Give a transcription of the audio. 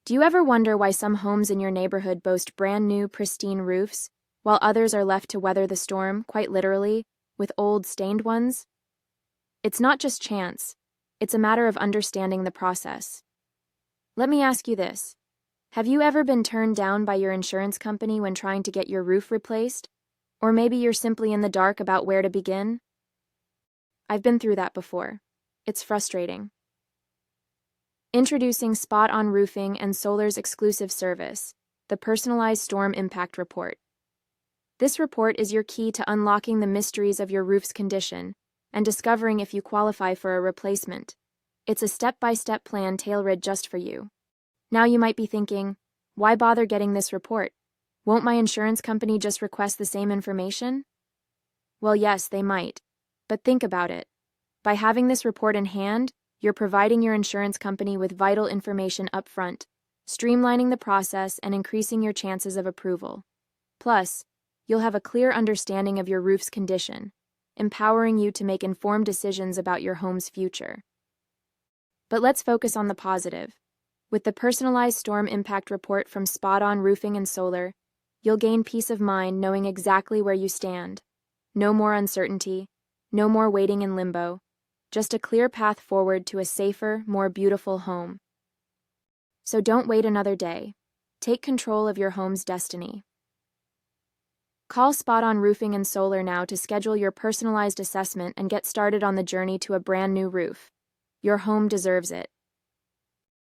Do you ever wonder why some homes in your neighborhood boast brand new, pristine roofs, while others are left to weather the storm, quite literally, with old, stained ones? It's not just chance. It's a matter of understanding the process. Let me ask you this. Have you ever been turned down by your insurance company when trying to get your roof replaced? Or maybe you're simply in the dark about where to begin? I've been through that before. It's frustrating. Introducing Spot On Roofing and Solar's exclusive service, the Personalized Storm Impact Report. This report is your key to unlocking the mysteries of your roof's condition and discovering if you qualify for a replacement. It's a step-by-step plan tailored just for you. Now you might be thinking, why bother getting this report? Won't my insurance company just request the same information? Well, yes, they might. But think about it. By having this report in hand, you're providing your insurance company with vital information up front, streamlining the process and increasing your chances of approval. Plus, you'll have a clear understanding of your roof's condition, empowering you to make informed decisions about your home's future. But let's focus on the positive. With the Personalized Storm Impact Report from Spot On Roofing and Solar, you'll gain peace of mind knowing exactly where you stand. No more uncertainty, no more waiting in limbo. Just a clear path forward to a safer, more beautiful home. So don't wait another day. Take control of your home's destiny. Call Spot On Roofing and Solar now to schedule your personalized assessment and get started on the journey to a brand new roof. Your home deserves it.